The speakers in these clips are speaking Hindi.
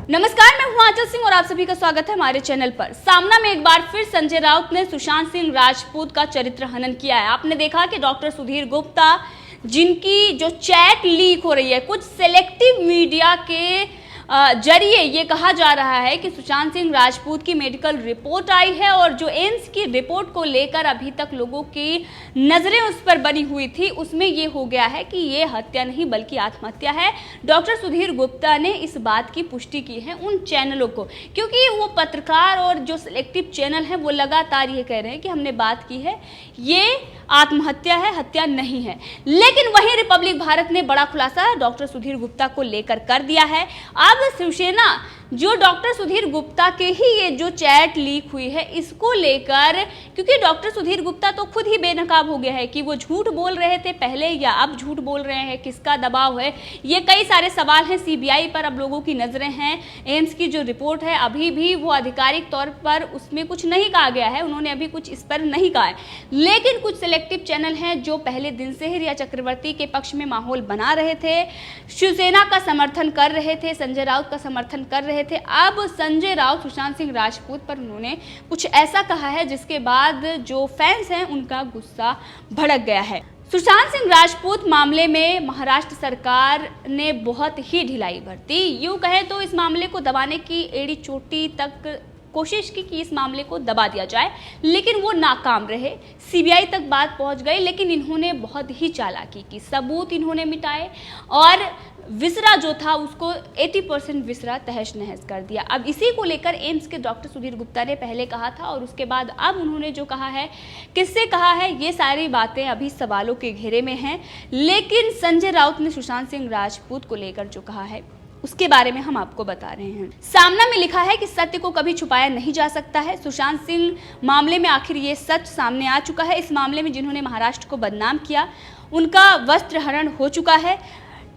नमस्कार, मैं हूं आंचल सिंह और आप सभी का स्वागत है हमारे चैनल पर। सामना में एक बार फिर संजय राउत ने सुशांत सिंह राजपूत का चरित्र हनन किया है। आपने देखा कि डॉक्टर सुधीर गुप्ता, जिनकी जो चैट लीक हो रही है, कुछ सेलेक्टिव मीडिया के जरिए ये कहा जा रहा है कि सुशांत सिंह राजपूत की मेडिकल रिपोर्ट आई है और जो एम्स की रिपोर्ट को लेकर अभी तक लोगों की नजरें उस पर बनी हुई थी, उसमें ये हो गया है कि ये हत्या नहीं बल्कि आत्महत्या है। डॉक्टर सुधीर गुप्ता ने इस बात की पुष्टि की है उन चैनलों को, क्योंकि वो पत्रकार और जो सिलेक्टिव चैनल है वो लगातार ये कह रहे हैं कि हमने बात की है, ये आत्महत्या है, हत्या नहीं है। लेकिन वहीं रिपब्लिक भारत ने बड़ा खुलासा डॉक्टर सुधीर गुप्ता को लेकर कर दिया है। अब शिवसेना जो डॉक्टर सुधीर गुप्ता के ही ये जो चैट लीक हुई है इसको लेकर, क्योंकि डॉक्टर सुधीर गुप्ता तो खुद ही बेनकाब हो गया है कि वो झूठ बोल रहे थे पहले या अब झूठ बोल रहे हैं, किसका दबाव है, ये कई सारे सवाल हैं। सीबीआई पर अब लोगों की नजरें हैं। एम्स की जो रिपोर्ट है अभी भी वो आधिकारिक तौर पर उसमें कुछ नहीं कहा गया है, उन्होंने अभी कुछ इस पर नहीं कहा है। लेकिन कुछ सिलेक्टिव चैनल हैं जो पहले दिन से ही रिया चक्रवर्ती के पक्ष में माहौल बना रहे थे, शिवसेना का समर्थन कर रहे थे, संजय राउत का समर्थन कर रहे थे। अब संजय राउत सुशांत सिंह राजपूत पर उन्होंने कुछ ऐसा कहा है जिसके बाद जो फैंस हैं उनका गुस्सा भड़क गया है। सुशांत सिंह राजपूत मामले में महाराष्ट्र सरकार ने बहुत ही ढिलाई बरती। यूं कहे तो इस मामले को दबाने की एड़ी चोटी तक कोशिश की कि इस मामले को दबा दिया जाए, लेकिन वो नाकाम रहे। सीबीआई तक बात पहुंच गई, लेकिन इन्होंने बहुत ही चालाकी की, सबूत इन्होंने मिटाए और विसरा जो था उसको 80% विसरा तहस नहस कर दिया। अब इसी को लेकर एम्स के डॉक्टर सुधीर गुप्ता ने पहले कहा था और उसके बाद अब उन्होंने जो कहा है, किससे कहा है, ये सारी बातें अभी सवालों के घेरे में हैं। लेकिन संजय राउत ने सुशांत सिंह राजपूत को लेकर जो कहा है उसके बारे में हम आपको बता रहे हैं। सामना में लिखा है कि सत्य को कभी छुपाया नहीं जा सकता है। सुशांत सिंह मामले में आखिर ये सच सामने आ चुका है। इस मामले में जिन्होंने महाराष्ट्र को बदनाम किया उनका वस्त्र हरण हो चुका है।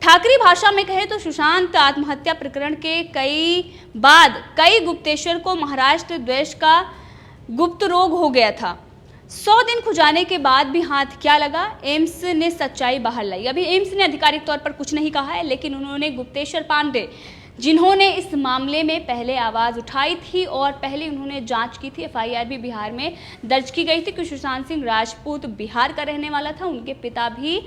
ठाकरे भाषा में कहे तो सुशांत आत्महत्या प्रकरण के कई गुप्तेश्वर को महाराष्ट्र द्वेष का गुप्त रोग हो गया था। 100 दिन खुजाने के बाद भी हाथ क्या लगा, एम्स ने सच्चाई बाहर लाई। अभी एम्स ने आधिकारिक तौर पर कुछ नहीं कहा है, लेकिन उन्होंने गुप्तेश्वर पांडे, जिन्होंने इस मामले में पहले आवाज़ उठाई थी और पहले उन्होंने जांच की थी, एफआईआर भी बिहार में दर्ज की गई थी कि सुशांत सिंह राजपूत बिहार का रहने वाला था, उनके पिता भी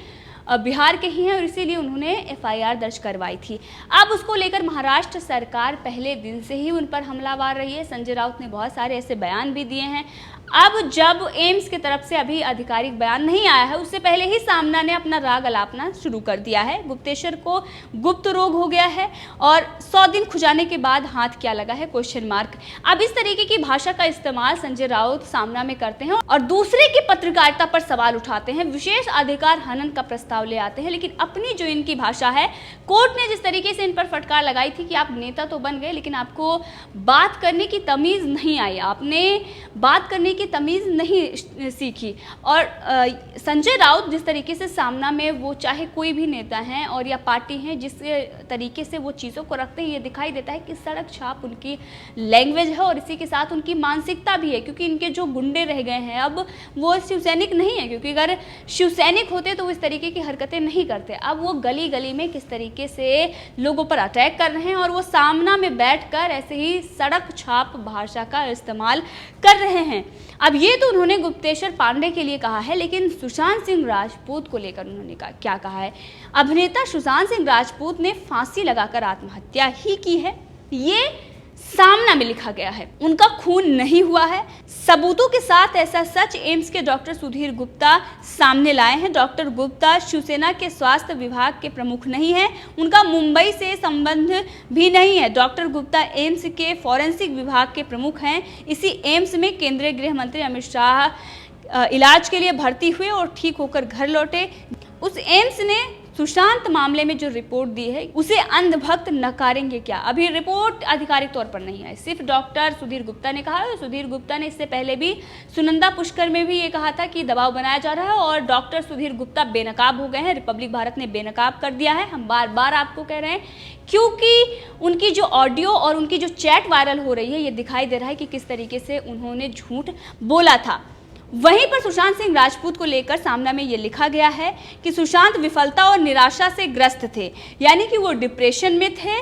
बिहार के ही हैं और इसीलिए उन्होंने एफआईआर दर्ज करवाई थी। अब उसको लेकर महाराष्ट्र सरकार पहले दिन से ही उन पर हमलावर रही है। संजय राउत ने बहुत सारे ऐसे बयान भी दिए हैं। अब जब एम्स की तरफ से अभी आधिकारिक बयान नहीं आया है, उससे पहले ही सामना ने अपना राग अलापना शुरू कर दिया है। गुप्तेश्वर को गुप्त रोग हो गया है और 100 दिन खुजाने के बाद हाथ क्या लगा है, क्वेश्चन मार्क। अब इस तरीके की भाषा का इस्तेमाल संजय राउत सामना में करते हैं और दूसरे की पत्रकारिता पर सवाल उठाते हैं, विशेष अधिकार हनन का प्रस्ताव ले आते हैं। लेकिन अपनी जो इनकी भाषा है, कोर्ट ने जिस तरीके से इन पर फटकार लगाई थी कि आप नेता तो बन गए लेकिन आपको बात करने की तमीज़ नहीं आई, आपने बात करने की तमीज़ नहीं सीखी। और संजय राउत जिस तरीके से सामना में वो चाहे कोई भी नेता हैं और या पार्टी हैं, जिस तरीके से वो चीज़ों को रखते हैं, ये दिखाई देता है कि सड़क छाप उनकी लैंग्वेज है और इसी के साथ उनकी मानसिकता भी है। क्योंकि इनके जो गुंडे रह गए हैं अब वो शिवसैनिक नहीं है, क्योंकि अगर शिवसैनिक होते तो वो इस तरीके की हरकतें नहीं करते। अब वो गली गली में किस तरीके से लोगों पर अटैक कर रहे हैं और वो सामना में बैठकर ऐसे ही सड़क छाप भाषा का इस्तेमाल कर रहे हैं। अब ये तो उन्होंने गुप्तेश्वर पांडे के लिए कहा है, लेकिन सुशांत सिंह राजपूत को लेकर उन्होंने क्या कहा है। अभिनेता सुशांत सिंह राजपूत ने फांसी लगाकर आत्महत्या ही की है, ये सामना में लिखा गया है। उनका खून नहीं हुआ है। सबूतों के साथ ऐसा सच एम्स के डॉक्टर सुधीर गुप्ता सामने लाए हैं। डॉक्टर गुप्ता शिवसेना के स्वास्थ्य विभाग के प्रमुख नहीं है, उनका मुंबई से संबंध भी नहीं है। डॉक्टर गुप्ता एम्स के फॉरेंसिक विभाग के प्रमुख हैं। इसी एम्स में केंद्रीय गृह मंत्री अमित शाह इलाज के लिए भर्ती हुए और ठीक होकर घर लौटे। उस एम्स ने सुशांत मामले में जो रिपोर्ट दी है उसे अंधभक्त नकारेंगे क्या? अभी रिपोर्ट आधिकारिक तौर पर नहीं आई, सिर्फ डॉक्टर सुधीर गुप्ता ने कहा है। सुधीर गुप्ता ने इससे पहले भी सुनंदा पुष्कर में भी ये कहा था कि दबाव बनाया जा रहा है और डॉक्टर सुधीर गुप्ता बेनकाब हो गए हैं, रिपब्लिक भारत ने बेनकाब कर दिया है। हम बार बार आपको कह रहे हैं, क्योंकि उनकी जो ऑडियो और उनकी जो चैट वायरल हो रही है, ये दिखाई दे रहा है कि किस तरीके से उन्होंने झूठ बोला था। वहीं पर सुशांत सिंह राजपूत को लेकर सामना में ये लिखा गया है कि सुशांत विफलता और निराशा से ग्रस्त थे, यानी कि वो डिप्रेशन में थे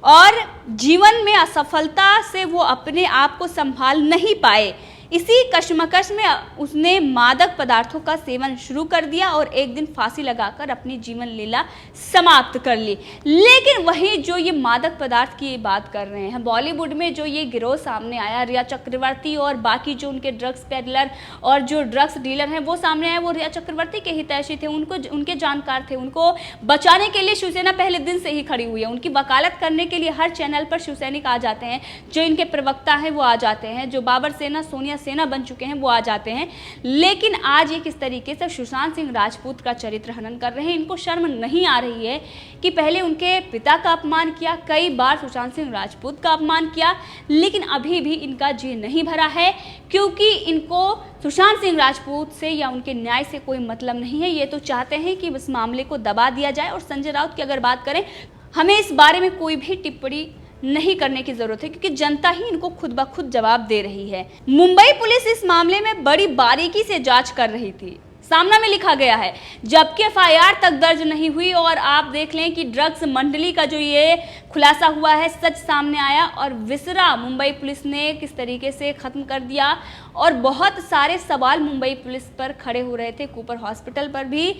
और जीवन में असफलता से वो अपने आप को संभाल नहीं पाए। इसी कश्मकश में उसने मादक पदार्थों का सेवन शुरू कर दिया और एक दिन फांसी लगाकर अपनी जीवन लीला समाप्त कर ली। लेकिन वही जो ये मादक पदार्थ की बात कर रहे हैं, बॉलीवुड में जो ये गिरोह सामने आया, रिया चक्रवर्ती और बाकी जो उनके ड्रग्स पेडलर और जो ड्रग्स डीलर हैं वो सामने आए, वो रिया चक्रवर्ती के हितैषी थे, उनके जानकार थे। उनको बचाने के लिए शिवसेना पहले दिन से ही खड़ी हुई है। उनकी वकालत करने के लिए हर चैनल पर शिवसैनिक आ जाते हैं, जो इनके प्रवक्ता हैं वो आ जाते हैं, जो बाबर सेना सोनिया सेना बन चुके हैं वो आ जाते हैं। लेकिन आज ये किस तरीके से सुशांत सिंह राजपूत का चरित्र हनन कर रहे हैं। इनको शर्म नहीं आ रही है कि पहले उनके पिता का अपमान किया, कई बार सुशांत सिंह राजपूत का अपमान किया, लेकिन अभी भी इनका जी नहीं भरा है, क्योंकि इनको सुशांत सिंह राजपूत से या उनके न्याय से कोई मतलब नहीं है। ये तो चाहते हैं कि इस मामले को दबा दिया जाए। और संजय राउत की अगर बात करें, हमें इस बारे में कोई भी टिप्पणी नहीं करने की जरूरत है, क्योंकि जनता ही इनको खुद ब खुद जवाब दे रही है। मुंबई पुलिस इस मामले में बड़ी बारीकी से जांच कर रही थी, सामना में लिखा गया है, जबकि एफआईआर तक दर्ज नहीं हुई। और आप देख लें कि ड्रग्स मंडली का जो ये खुलासा हुआ है, सच सामने आया और विसरा मुंबई पुलिस ने किस तरीके से खत्म कर दिया। और बहुत सारे सवाल मुंबई पुलिस पर खड़े हो रहे थे, कूपर हॉस्पिटल पर भी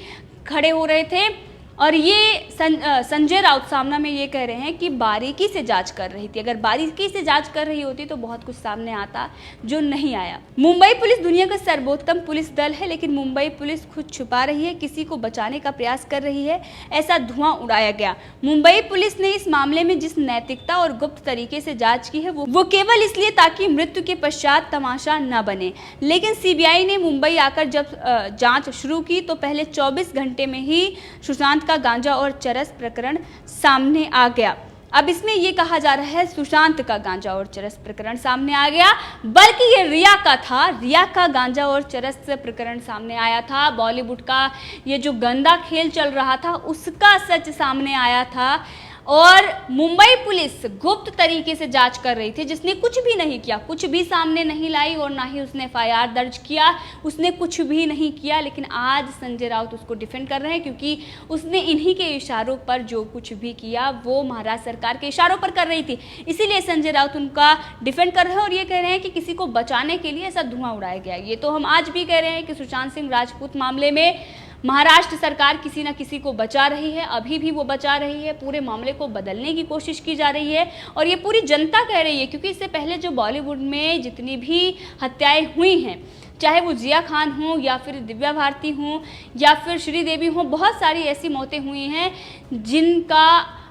खड़े हो रहे थे। और ये संजय राउत सामना में ये कह रहे हैं कि बारीकी से जांच कर रही थी। अगर बारीकी से जांच कर रही होती तो बहुत कुछ सामने आता, जो नहीं आया। मुंबई पुलिस दुनिया का सर्वोत्तम पुलिस दल है, लेकिन मुंबई पुलिस खुद छुपा रही है, किसी को बचाने का प्रयास कर रही है, ऐसा धुआं उड़ाया गया। मुंबई पुलिस ने इस मामले में जिस नैतिकता और गुप्त तरीके से जांच की है वो केवल इसलिए ताकि मृत्यु के पश्चात तमाशा न बने। लेकिन सीबीआई ने मुंबई आकर जब जांच शुरू की तो पहले 24 घंटे में ही सुशांत का गांजा और चरस प्रकरण सामने आ गया। अब इसमें यह कहा जा रहा है सुशांत का गांजा और चरस प्रकरण सामने आ गया, बल्कि ये रिया का था। रिया का गांजा और चरस प्रकरण सामने आया था। बॉलीवुड का ये जो गंदा खेल चल रहा था उसका सच सामने आया था। और मुंबई पुलिस गुप्त तरीके से जांच कर रही थी, जिसने कुछ भी नहीं किया, कुछ भी सामने नहीं लाई और ना ही उसने एफआईआर दर्ज किया, उसने कुछ भी नहीं किया। लेकिन आज संजय राउत उसको डिफेंड कर रहे हैं, क्योंकि उसने इन्हीं के इशारों पर जो कुछ भी किया वो महाराष्ट्र सरकार के इशारों पर कर रही थी। इसीलिए संजय राउत उनका डिफेंड कर रहे हैं और ये कह रहे हैं कि किसी को बचाने के लिए ऐसा धुआं उड़ाया गया। ये तो हम आज भी कह रहे हैं कि सुशांत सिंह राजपूत मामले में महाराष्ट्र सरकार किसी न किसी को बचा रही है, अभी भी वो बचा रही है। पूरे मामले को बदलने की कोशिश की जा रही है और ये पूरी जनता कह रही है, क्योंकि इससे पहले जो बॉलीवुड में जितनी भी हत्याएं हुई हैं, चाहे वो जिया खान हो या फिर दिव्या भारती हो या फिर श्रीदेवी हो, बहुत सारी ऐसी मौतें हुई हैं जिनका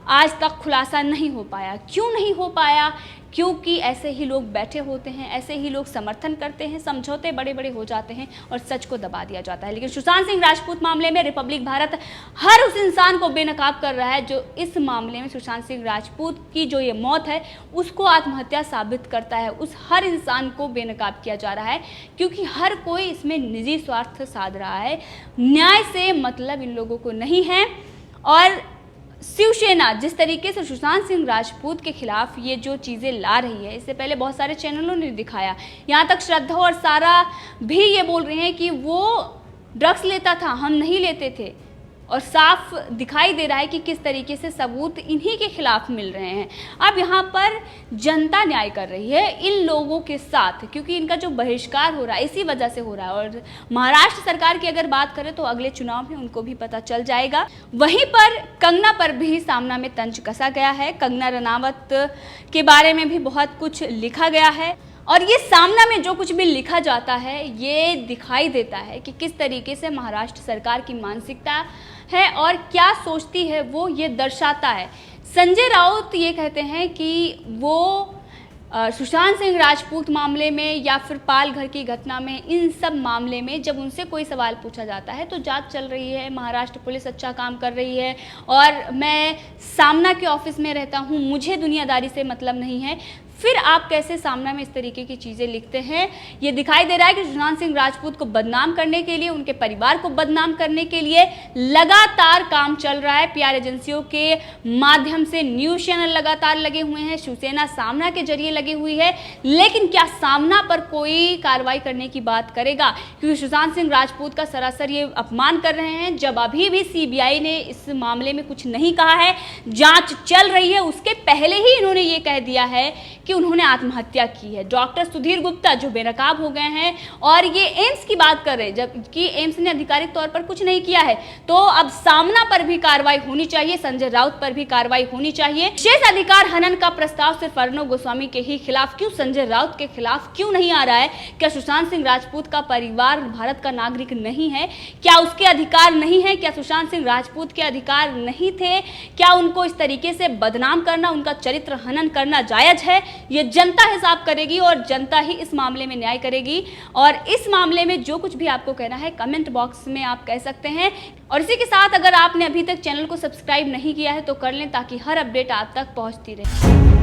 आज तक खुलासा नहीं हो पाया। क्यों नहीं हो पाया? क्योंकि ऐसे ही लोग बैठे होते हैं, ऐसे ही लोग समर्थन करते हैं, समझौते बड़े बड़े हो जाते हैं और सच को दबा दिया जाता है। लेकिन सुशांत सिंह राजपूत मामले में रिपब्लिक भारत हर उस इंसान को बेनकाब कर रहा है जो इस मामले में सुशांत सिंह राजपूत की जो ये मौत है उसको आत्महत्या साबित करता है। उस हर इंसान को बेनकाब किया जा रहा है, क्योंकि हर कोई इसमें निजी स्वार्थ साध रहा है। न्याय से मतलब इन लोगों को नहीं है। और शिवसेना जिस तरीके से सुशांत सिंह राजपूत के खिलाफ ये जो चीज़ें ला रही है, इससे पहले बहुत सारे चैनलों ने दिखाया, यहाँ तक श्रद्धा और सारा भी ये बोल रहे हैं कि वो ड्रग्स लेता था, हम नहीं लेते थे। और साफ दिखाई दे रहा है कि किस तरीके से सबूत इन्हीं के खिलाफ मिल रहे हैं। अब यहाँ पर जनता न्याय कर रही है इन लोगों के साथ, क्योंकि इनका जो बहिष्कार हो रहा है इसी वजह से हो रहा है। और महाराष्ट्र सरकार की अगर बात करें तो अगले चुनाव में उनको भी पता चल जाएगा। वहीं पर कंगना पर भी सामना में तंज कसा गया है। कंगना रनावत के बारे में भी बहुत कुछ लिखा गया है और ये सामना में जो कुछ भी लिखा जाता है ये दिखाई देता है कि किस तरीके से महाराष्ट्र सरकार की मानसिकता है और क्या सोचती है, वो ये दर्शाता है। संजय राउत ये कहते हैं कि वो सुशांत सिंह राजपूत मामले में या फिर पाल घर की घटना में, इन सब मामले में जब उनसे कोई सवाल पूछा जाता है तो जांच चल रही है, महाराष्ट्र पुलिस अच्छा काम कर रही है और मैं सामना के ऑफिस में रहता हूं, मुझे दुनियादारी से मतलब नहीं है। फिर आप कैसे सामना में इस तरीके की चीजें लिखते हैं। ये दिखाई दे रहा है कि सुशांत सिंह राजपूत को बदनाम करने के लिए, उनके परिवार को बदनाम करने के लिए लगातार काम चल रहा है। पीआर एजेंसियों के माध्यम से न्यूज चैनल लगातार लगे हुए हैं, शिवसेना सामना के जरिए लगी हुई है, लेकिन क्या सामना पर कोई कार्रवाई करने की बात करेगा? क्योंकि सुशांत सिंह राजपूत का सरासर ये अपमान कर रहे हैं, जब अभी भी सीबीआई ने इस मामले में कुछ नहीं कहा है, जांच चल रही है, उसके पहले ही इन्होंने ये कह दिया है कि उन्होंने आत्महत्या की है। डॉक्टर सुधीर गुप्ता जो बेनकाब हो गए हैं और ये एम्स की बात कर रहे हैं, जबकि एम्स ने आधिकारिक तौर पर कुछ नहीं किया है। तो अब सामना पर भी कार्रवाई होनी चाहिए, संजय राउत पर भी कार्रवाई होनी चाहिए। विशेष अधिकार हनन का प्रस्ताव सिर्फ अर्णव गोस्वामी के ही खिलाफ क्यों, संजय राउत के खिलाफ क्यों नहीं आ रहा है? क्या सुशांत सिंह राजपूत का परिवार भारत का नागरिक नहीं है? क्या उसके अधिकार नहीं है? क्या सुशांत सिंह राजपूत के अधिकार नहीं थे? क्या उनको इस तरीके से बदनाम करना, उनका चरित्र हनन करना जायज है? ये जनता हिसाब करेगी और जनता ही इस मामले में न्याय करेगी। और इस मामले में जो कुछ भी आपको कहना है कमेंट बॉक्स में आप कह सकते हैं। और इसी के साथ अगर आपने अभी तक चैनल को सब्सक्राइब नहीं किया है तो कर लें, ताकि हर अपडेट आप तक पहुंचती रहे।